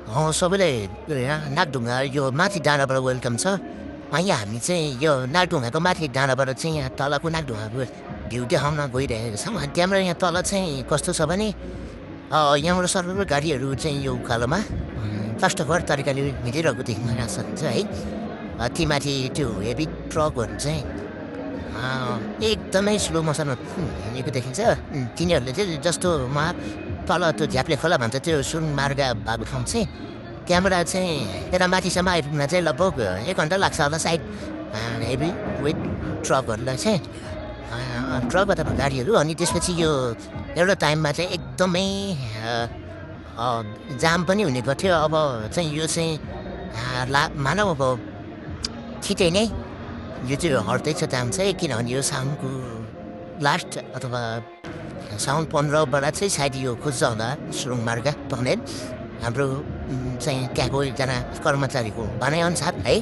सबैले यहाँ नागढुङ्गा यो माथि डाँडाबाट वेलकम छ यहाँ हामी चाहिँ यो नागढुङ्गाको माथि डाँडाबाट चाहिँ यहाँ तलको नागढुङ्गाको भ्यू देखाउन गइरहेको छौँ अनि त्यहाँबाट यहाँ तल चाहिँ कस्तो छ भने यहाँबाट सर्वै गाडीहरू चाहिँ यो उकालोमा कष्टकर तरिकाले हिँडिरहेको देख्न सक्छ है तीमाथि त्यो हेभी ट्रकहरू चाहिँ एकदमै स्लो मोसनमा हिँडेको देखिन्छ तिनीहरूले चाहिँ जस्तो तल त्यो झ्याप्ले खोला भन्छ त्यो सुनमार्ग भएको ठाउँ चाहिँ त्यहाँबाट चाहिँ यता माथिसम्म आइपुग्न चाहिँ लगभग 1 घन्टा लाग्छ होला सायद हेभी वेट ट्रकहरूलाई चाहिँ ट्रक अथवा गाडीहरू अनि त्यसपछि यो एउटा टाइममा चाहिँ एकदमै जाम पनि हुने गर्थ्यो अब चाहिँ यो चाहिँ मानव अब छिटै नै यो चाहिँ हट्दैछ जाम चाहिँ किनभने यो साउनको लास्ट अथवा साउन 15बाट चाहिँ सायद यो खोज्छ होला सुरुङ मार्ग टनेल हाम्रो चाहिँ त्यहाँको एकजना कर्मचारीको भनाइअनुसार है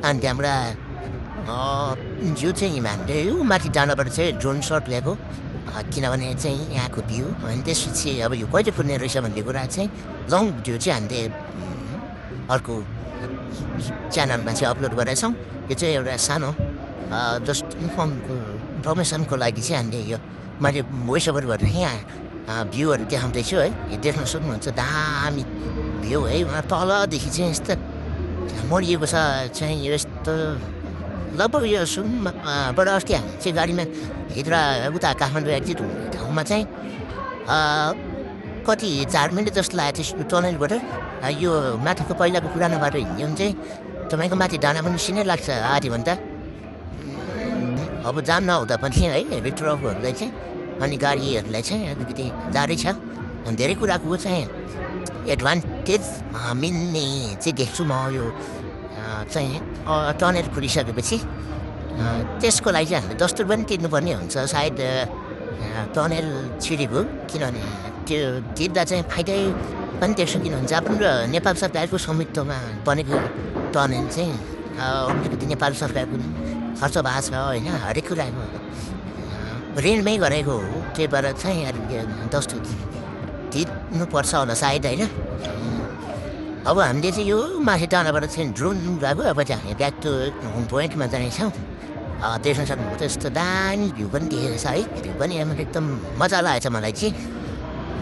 अनि त्यहाँबाट यो चाहिँ हामीले यो माथि डाँडाबाट चाहिँ ड्रोन सट ल्याएको किनभने चाहिँ यहाँको भ्यू अनि त्यसपछि अब यो कहिले फुट्ने रहेछ भन्ने कुरा चाहिँ लङ भिडियो चाहिँ हामीले अर्को च्यानलमा चाहिँ अपलोड गरेछौँ यो चाहिँ एउटा सानो जस्ट इन्फर्मेसनको लागि चाहिँ हामीले यो मैले भोइस ओभर गरेर यहाँ भ्यूहरू देखाउँदैछु है यो देख्न सक्नुहुन्छ दामी भ्यू है उहाँ तलदेखि चाहिँ यस्तो मरिएको छ चाहिँ यो यस्तो लगभग यो सुनबाट अस्ति हामी चाहिँ गाडीमा भित्र उता काठमाडौँ एक्जिट हुने ठाउँमा चाहिँ कति 4 मिनट जस्तो लागेको थियो टनलबाट यो माथिको पहिलाको पुरानो बाटो हिँड्यो भने चाहिँ तपाईँको माथि डाँडा पनि सिनै लाग्छ आधी घन्टा अब जाम नहुँदा पनि है हेभी ट्रकहरूलाई चाहिँ अनि गाडीहरूलाई चाहिँ अलिकति जाडै छ अनि धेरै कुराको चाहिँ एडभान्टेज मिल्ने चाहिँ देख्छु म यो चाहिँ टनेल खुलिसकेपछि त्यसको लागि चाहिँ हामीले दस्तुर पनि तिर्नुपर्ने हुन्छ सायद टनेल छिरेको किनभने त्यो तिर्दा चाहिँ फाइदै पनि देख्छ किनभने जापान र नेपाल सरकारको संयुक्तमा बनेको टनेल चाहिँ अलिकति नेपाल सरकारको खर्च भएको छ होइन हरेक कुराको ऋणमै गरेको हो त्यही भएर चाहिँ दस्तुर तिर्नुपर्छ होला सायद होइन अब हामीले चाहिँ यो माथि डाँडाबाट चाहिँ ड्रोन गएको अब चाहिँ हामी ब्याक टु होम पोइन्टमा जानेछौँ देख्न सक्नुहुन्छ यस्तो दामी भ्यू पनि देखेको छ है भ्यू पनि एकदम मजा लागेको छ मलाई चाहिँ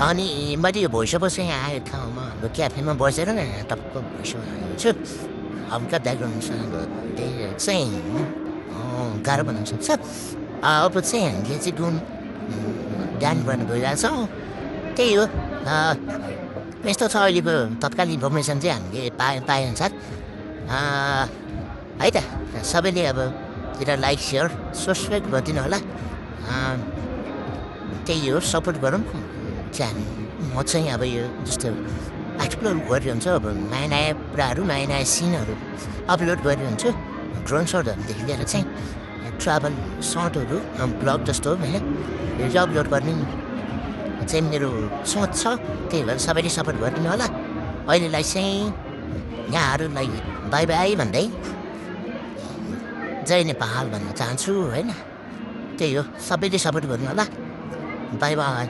अनि मैले यो भोइस ओभर चाहिँ आएको ठाउँमा हाम्रो क्याफेमा बसेर नै टक्क भोइस ओभर छु हल्का ब्याकग्राउन्ड चाहिँ गाह्रो बनाउन सक्छ अब चाहिँ हामीले चाहिँ ड्यान गर्न गइरहेछौँ त्यही हो यस्तो छ अहिलेको तत्काल इन्फर्मेसन चाहिँ हामीले पाएअनुसार है त सबैले अबतिर लाइक सेयर सब्सक्राइब गरिदिनु होला त्यही हो सपोर्ट गरौँ चाहिँ म चाहिँ अब यो जस्तो एक्सप्लोर गरिरहन्छु अब नयाँ नयाँ कुराहरू नयाँ नयाँ सिनहरू अपलोड गरिरहन्छु ड्रोन सर्टहरूदेखि लिएर चाहिँ ट्राभल सर्टहरू ब्लग जस्तो होइन यो चाहिँ अपलोड गर्ने चाहिँ मेरो सोच छ त्यही भएर सबैले सपोर्ट गरिदिनु होला अहिलेलाई चाहिँ यहाँहरूलाई बाई बाई भन्दै जय नेपाल भन्न चाहन्छु होइन त्यही हो सबैले सपोर्ट गर्नु होला बाई बाई